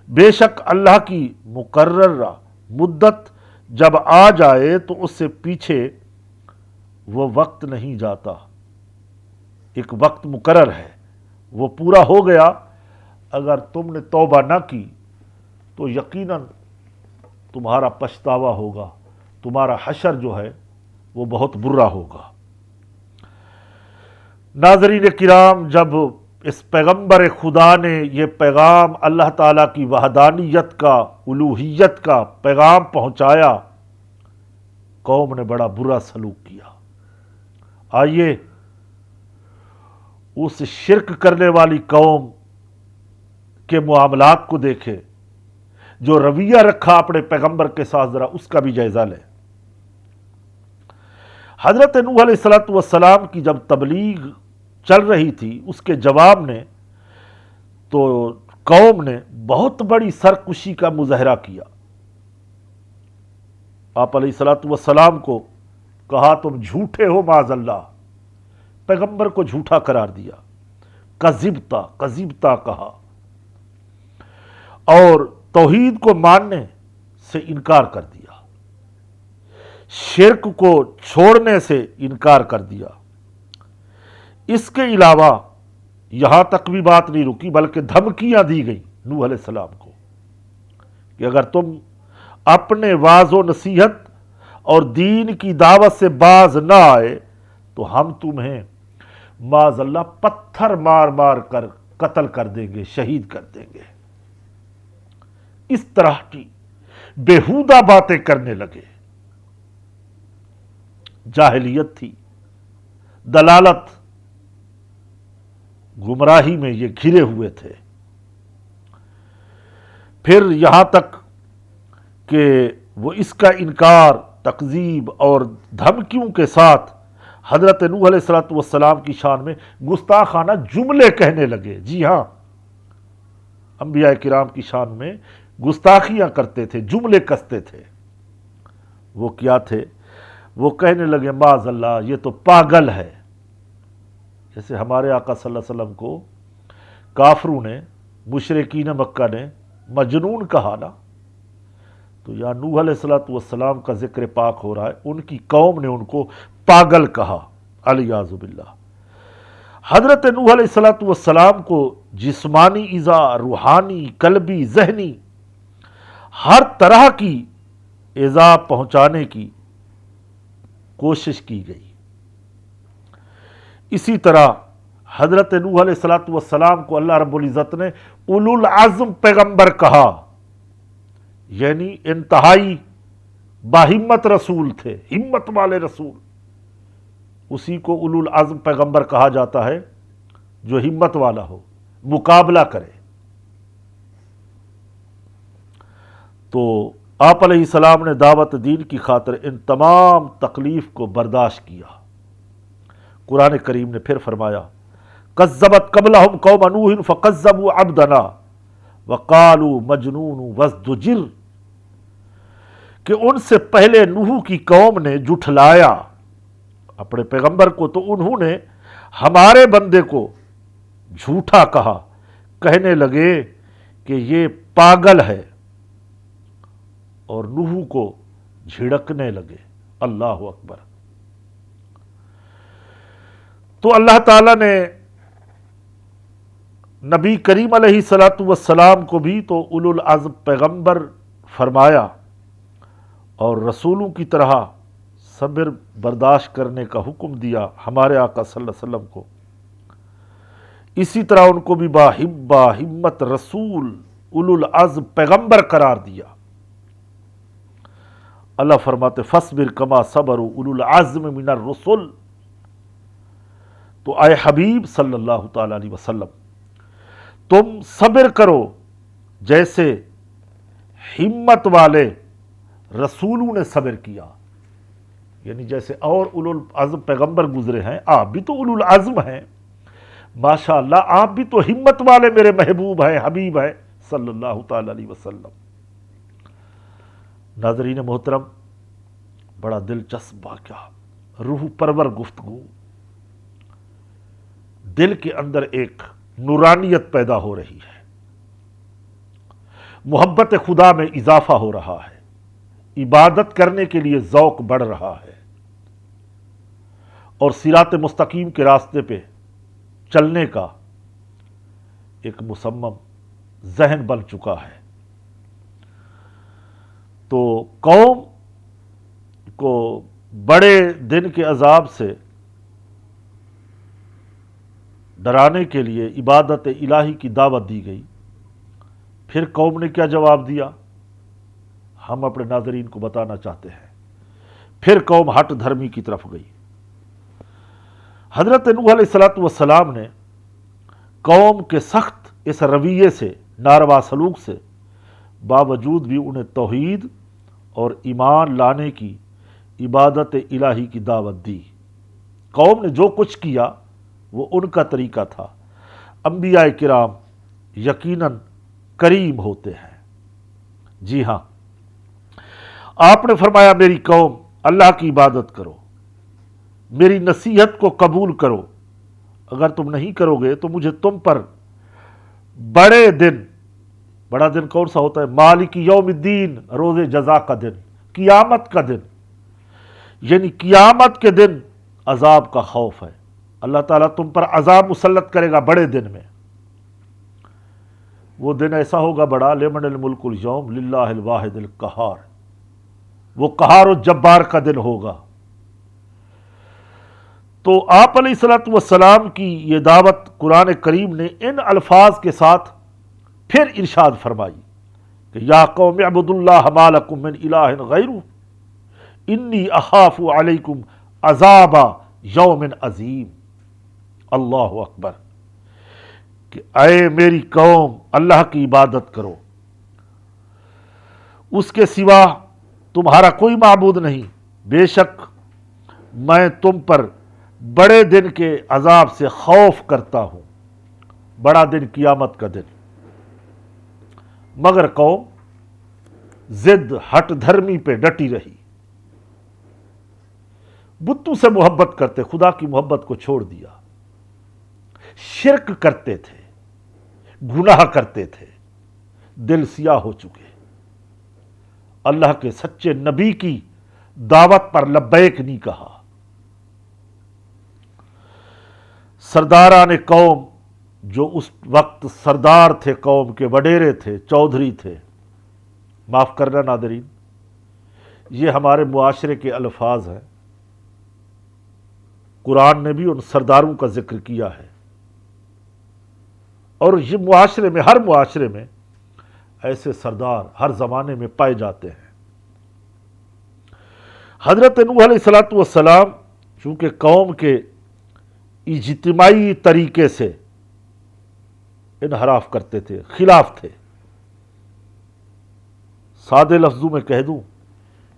S1: بے شک اللہ کی مقررہ مدت جب آ جائے تو اس سے پیچھے وہ وقت نہیں جاتا۔ ایک وقت مقرر ہے، وہ پورا ہو گیا۔ اگر تم نے توبہ نہ کی تو یقیناً تمہارا پچھتاوا ہوگا، تمہارا حشر جو ہے وہ بہت برا ہوگا۔ ناظرین کرام، جب اس پیغمبر خدا نے یہ پیغام اللہ تعالیٰ کی وحدانیت کا، الوہیت کا پیغام پہنچایا، قوم نے بڑا برا سلوک کیا۔ آئیے اس شرک کرنے والی قوم کے معاملات کو دیکھیں، جو رویہ رکھا اپنے پیغمبر کے ساتھ، ذرا اس کا بھی جائزہ لیں۔ حضرت نوح علیہ السلام کی جب تبلیغ چل رہی تھی، اس کے جواب میں تو قوم نے بہت بڑی سرکشی کا مظاہرہ کیا۔ آپ علیہ السلام کو کہا تم جھوٹے ہو معاذ اللہ، پیغمبر کو جھوٹا قرار دیا، کذبتا کہا، اور توحید کو ماننے سے انکار کر دیا، شرک کو چھوڑنے سے انکار کر دیا۔ اس کے علاوہ یہاں تک بھی بات نہیں رکی، بلکہ دھمکیاں دی گئیں نوح علیہ السلام کو کہ اگر تم اپنے واعظ و نصیحت اور دین کی دعوت سے باز نہ آئے تو ہم تمہیں معاذ اللہ پتھر مار مار کر قتل کر دیں گے، شہید کر دیں گے۔ اس طرح کی بیہودہ باتیں کرنے لگے۔ جاہلیت تھی، دلالت، گمراہی میں یہ گھرے ہوئے تھے۔ پھر یہاں تک کہ وہ اس کا انکار، تکذیب اور دھمکیوں کے ساتھ حضرت نوح علیہ السلام کی شان میں گستاخانہ جملے کہنے لگے۔ جی ہاں، انبیاء کرام کی شان میں گستاخیاں کرتے تھے، جملے کستے تھے۔ وہ کیا تھے؟ وہ کہنے لگے معاذ اللہ، یہ تو پاگل ہے۔ جیسے ہمارے آقا صلی اللہ علیہ وسلم کو کافروں نے، مشرکین مکہ نے مجنون کہا نا، تو یا نوح علیہ السلام کا ذکر پاک ہو رہا ہے، ان کی قوم نے ان کو پاگل کہا، علیاذ باللہ۔ حضرت نوح علیہ السلام کو جسمانی ایذا، روحانی، قلبی، ذہنی، ہر طرح کی ایذا پہنچانے کی کوشش کی گئی۔ اسی طرح حضرت نوح علیہ السلام کو اللہ رب العزت نے اولو العزم پیغمبر کہا، یعنی انتہائی باہمت رسول تھے، ہمت والے رسول۔ اسی کو اولو العزم پیغمبر کہا جاتا ہے جو ہمت والا ہو، مقابلہ کرے۔ تو آپ علیہ السلام نے دعوت دین کی خاطر ان تمام تکلیف کو برداشت کیا۔ قرآن کریم نے پھر فرمایا کذبت قبلہم قوم نوح فکذبوا عبدنا وقالوا مجنون وازدجر، کہ ان سے پہلے نوح کی قوم نے جھٹلایا اپنے پیغمبر کو، تو انہوں نے ہمارے بندے کو جھوٹا کہا، کہنے لگے کہ یہ پاگل ہے، اور نوح کو جھڑکنے لگے۔ اللہ اکبر۔ تو اللہ تعالیٰ نے نبی کریم علیہ السلام کو بھی تو اولو العزم پیغمبر فرمایا، اور رسولوں کی طرح صبر برداشت کرنے کا حکم دیا ہمارے آقا صلی اللہ علیہ وسلم کو۔ اسی طرح ان کو بھی باہمت رسول، اولو العزم پیغمبر قرار دیا۔ اللہ فرماتے فاصبر کما صبر اولو العزم من الرسل۔ تو اے حبیب صلی اللہ تعالی علیہ وسلم، تم صبر کرو جیسے ہمت والے رسولوں نے صبر کیا، یعنی جیسے اور اولو العزم پیغمبر گزرے ہیں، آپ بھی تو اولو العزم ہیں۔ ماشاء اللہ، آپ بھی تو ہمت والے میرے محبوب ہیں، حبیب ہیں صلی اللہ تعالی علیہ وسلم۔ ناظرین محترم، بڑا دلچسپ واقعہ، روح پرور گفتگو، دل کے اندر ایک نورانیت پیدا ہو رہی ہے، محبت خدا میں اضافہ ہو رہا ہے، عبادت کرنے کے لیے ذوق بڑھ رہا ہے، اور صراط مستقیم کے راستے پہ چلنے کا ایک مصمم ذہن بن چکا ہے۔ تو قوم کو بڑے دن کے عذاب سے ڈرانے کے لیے عبادت الہی کی دعوت دی گئی۔ پھر قوم نے کیا جواب دیا، ہم اپنے ناظرین کو بتانا چاہتے ہیں۔ پھر قوم ہٹ دھرمی کی طرف گئی۔ حضرت نوح علیہ السلام نے قوم کے سخت اس رویے سے، ناروا سلوک سے باوجود بھی انہیں توحید اور ایمان لانے کی، عبادت الہی کی دعوت دی۔ قوم نے جو کچھ کیا وہ ان کا طریقہ تھا۔ انبیاء کرام یقیناً کریم ہوتے ہیں۔ جی ہاں، آپ نے فرمایا میری قوم اللہ کی عبادت کرو، میری نصیحت کو قبول کرو، اگر تم نہیں کرو گے تو مجھے تم پر بڑے دن، بڑا دن کون سا ہوتا ہے؟ مالک یوم الدین، روز جزا کا دن، قیامت کا دن، یعنی قیامت کے دن عذاب کا خوف ہے۔ اللہ تعالیٰ تم پر عذاب مسلط کرے گا بڑے دن میں۔ وہ دن ایسا ہوگا بڑا، لمن الملک اليوم للہ الواحد القہار، وہ قہار و جبار کا دن ہوگا۔ تو آپ علیہ السلام کی یہ دعوت قرآن کریم نے ان الفاظ کے ساتھ پھر ارشاد فرمائی کہ یا قوم اعبدوا اللہ ما لکم من الہ غیرہ انی اخاف علیکم عذاب یوم عظیم۔ اللہ اکبر، کہ اے میری قوم اللہ کی عبادت کرو، اس کے سوا تمہارا کوئی معبود نہیں، بے شک میں تم پر بڑے دن کے عذاب سے خوف کرتا ہوں، بڑا دن قیامت کا دن۔ مگر قوم ضد ہٹ دھرمی پہ ڈٹی رہی، بتوں سے محبت کرتے، خدا کی محبت کو چھوڑ دیا، شرک کرتے تھے، گناہ کرتے تھے، دل سیاہ ہو چکے، اللہ کے سچے نبی کی دعوت پر لبیک نہیں کہا۔ سرداران قوم جو اس وقت سردار تھے، قوم کے وڈیرے تھے، چودھری تھے، معاف کرنا ناظرین، یہ ہمارے معاشرے کے الفاظ ہیں، قرآن نے بھی ان سرداروں کا ذکر کیا ہے، اور یہ معاشرے میں، ہر معاشرے میں ایسے سردار ہر زمانے میں پائے جاتے ہیں۔ حضرت نوح علیہ السلام چونکہ قوم کے اجتماعی طریقے سے انحراف کرتے تھے، خلاف تھے، سادے لفظوں میں کہہ دوں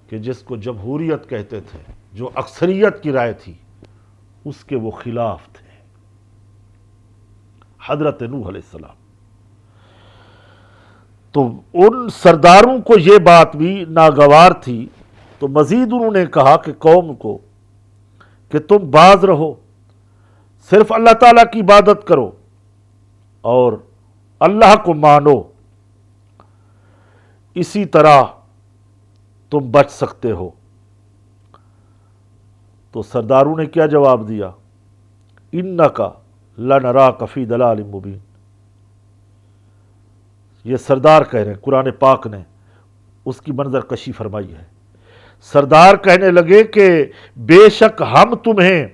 S1: کہ جس کو جمہوریت کہتے تھے، جو اکثریت کی رائے تھی، اس کے وہ خلاف تھے، حضرت نوح علیہ السلام۔ تو ان سرداروں کو یہ بات بھی ناگوار تھی، تو مزید انہوں نے کہا کہ قوم کو کہ تم باز رہو، صرف اللہ تعالیٰ کی عبادت کرو اور اللہ کو مانو، اسی طرح تم بچ سکتے ہو۔ تو سرداروں نے کیا جواب دیا؟ اِنَّکَ لَنَرَاکَ فِی ضَلَالٍ مُبِینٍ۔ یہ سردار کہہ رہے ہیں، قرآن پاک نے اس کی منظر کشی فرمائی ہے۔ سردار کہنے لگے کہ بے شک ہم تمہیں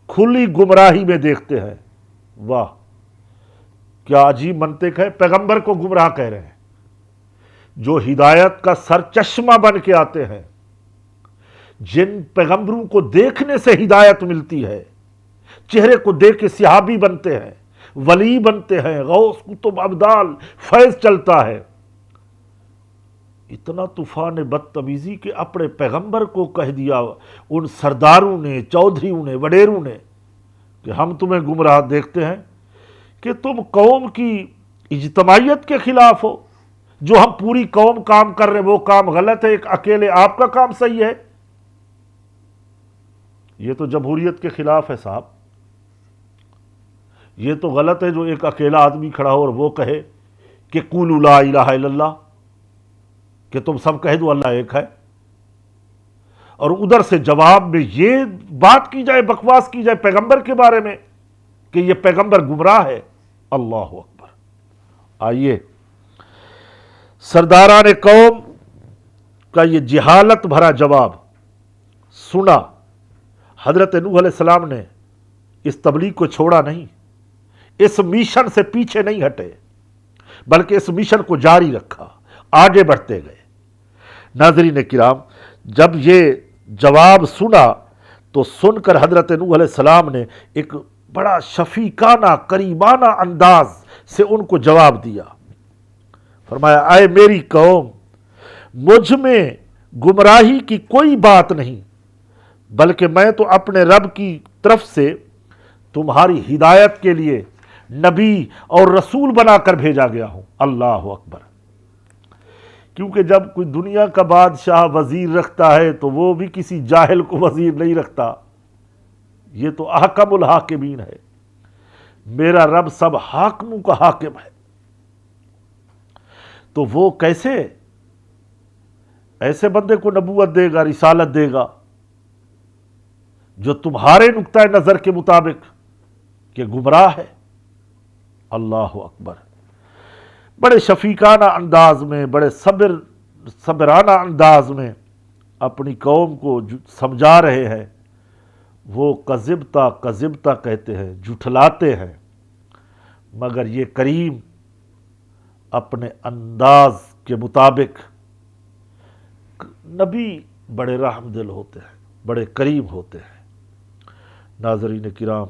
S1: کھلی گمراہی میں دیکھتے ہیں۔ واہ، کیا عجیب منطق ہے، پیغمبر کو گمراہ کہہ رہے ہیں، جو ہدایت کا سر چشمہ بن کے آتے ہیں، جن پیغمبروں کو دیکھنے سے ہدایت ملتی ہے، چہرے کو دیکھ کے صحابی بنتے ہیں، ولی بنتے ہیں، غوث کتب ابدال، فیض چلتا ہے۔ اتنا طوفان بدتمیزی کہ اپنے پیغمبر کو کہہ دیا ان سرداروں نے، چودھریوں نے، وڈیروں نے کہ ہم تمہیں گمراہ دیکھتے ہیں، کہ تم قوم کی اجتماعیت کے خلاف ہو، جو ہم پوری قوم کام کر رہے ہیں وہ کام غلط ہے، ایک اکیلے آپ کا کام صحیح ہے۔ یہ تو جمہوریت کے خلاف ہے صاحب، یہ تو غلط ہے جو ایک اکیلا آدمی کھڑا ہو اور وہ کہے کہ قولوا لا الہ الا اللہ، کہ تم سب کہہ دو اللہ ایک ہے، اور ادھر سے جواب میں یہ بات کی جائے، بکواس کی جائے پیغمبر کے بارے میں کہ یہ پیغمبر گمراہ ہے۔ اللہ اکبر۔ آئیے سرداران قوم کا یہ جہالت بھرا جواب سنا، حضرت نوح علیہ السلام نے اس تبلیغ کو چھوڑا نہیں، اس مشن سے پیچھے نہیں ہٹے، بلکہ اس مشن کو جاری رکھا، آگے بڑھتے گئے۔ ناظرین کرام، جب یہ جواب سنا تو سن کر حضرت نوح علیہ السلام نے ایک بڑا شفیقانہ، قریبانہ انداز سے ان کو جواب دیا۔ فرمایا، اے میری قوم، مجھ میں گمراہی کی کوئی بات نہیں، بلکہ میں تو اپنے رب کی طرف سے تمہاری ہدایت کے لیے نبی اور رسول بنا کر بھیجا گیا ہوں۔ اللہ اکبر۔ کیونکہ جب کوئی دنیا کا بادشاہ وزیر رکھتا ہے تو وہ بھی کسی جاہل کو وزیر نہیں رکھتا، یہ تو احکم الحاکمین ہے، میرا رب سب حاکموں کا حاکم ہے۔ تو وہ کیسے ایسے بندے کو نبوت دے گا، رسالت دے گا، جو تمہارے نقطۂ نظر کے مطابق کہ گمراہ ہے؟ اللہ اکبر۔ بڑے شفیقانہ انداز میں، بڑے صبرانہ انداز میں اپنی قوم کو سمجھا رہے ہیں۔ وہ کذبتا کذبتا کہتے ہیں، جھٹلاتے ہیں، مگر یہ کریم اپنے انداز کے مطابق، نبی بڑے رحم دل ہوتے ہیں، بڑے کریم ہوتے ہیں۔ ناظرین کرام،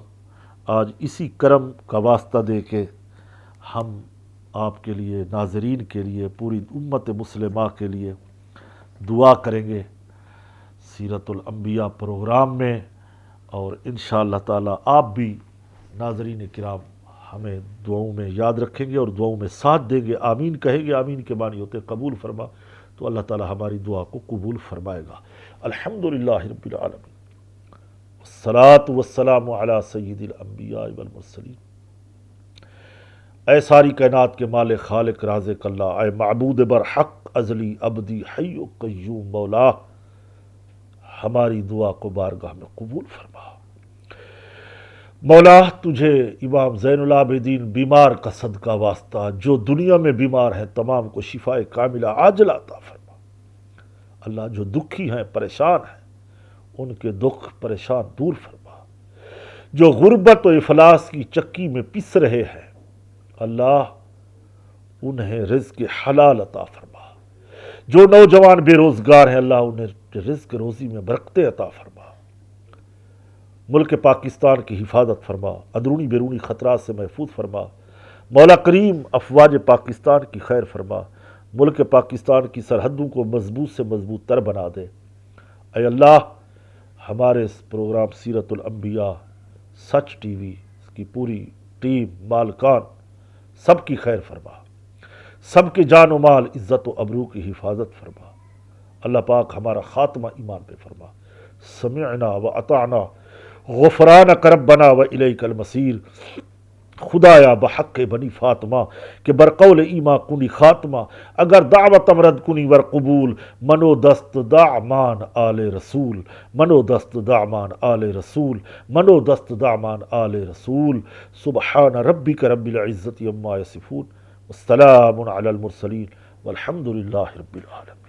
S1: آج اسی کرم کا واسطہ دے کے ہم آپ کے لیے، ناظرین کے لیے، پوری امت مسلمہ کے لیے دعا کریں گے سیرت الانبیاء پروگرام میں، اور انشاءاللہ تعالی آپ بھی ناظرین کرام ہمیں دعاؤں میں یاد رکھیں گے اور دعاؤں میں ساتھ دیں گے، آمین کہیں گے۔ آمین کے معنی ہوتے قبول فرما، تو اللہ تعالی ہماری دعا کو قبول فرمائے گا۔ الحمدللہ رب العالمین، والصلاة والسلام علی سید الانبیاء والمرسلین۔ اے ساری کائنات کے مالک خالق رازق اللہ، اے معبود برحق ازلی ابدی حی و قیوم مولا، ہماری دعا کو بارگاہ میں قبول فرما۔ مولا تجھے امام زین العابدین بیمار کا صدقہ واسطہ، جو دنیا میں بیمار ہیں تمام کو شفائے کاملہ عاجلہ عطا فرما۔ اللہ جو دکھی ہیں، پریشان ہیں، ان کے دکھ پریشان دور فرما۔ جو غربت و افلاس کی چکی میں پس رہے ہیں، اللہ انہیں رزق حلال عطا فرما۔ جو نوجوان بے روزگار ہیں، اللہ انہیں رزق روزی میں برکتیں عطا فرما۔ ملک پاکستان کی حفاظت فرما، اندرونی بیرونی خطرات سے محفوظ فرما۔ مولا کریم افواج پاکستان کی خیر فرما، ملک پاکستان کی سرحدوں کو مضبوط سے مضبوط تر بنا دے۔ اے اللہ ہمارے اس پروگرام سیرت الانبیاء سچ ٹی وی کی پوری ٹیم، مالکان، سب کی خیر فرما، سب کے جان و مال، عزت و ابرو کی حفاظت فرما۔ اللہ پاک ہمارا خاتمہ ایمان پہ فرما۔ سمعنا و اطعنا غفرانک ربنا و الیک المصیر۔ خدایا بحق بنی فاطمہ کہ برقول ایما کنی خاتمہ، اگر دعوت امرد کنی ور قبول، منو دست دعمان آل رسول، منو دست دعمان آل رسول، منو دست دعمان آل رسول۔ سبحان ربک رب العزت عما یصفون، والسلام علی المرسلین، والحمد للہ رب العالمین۔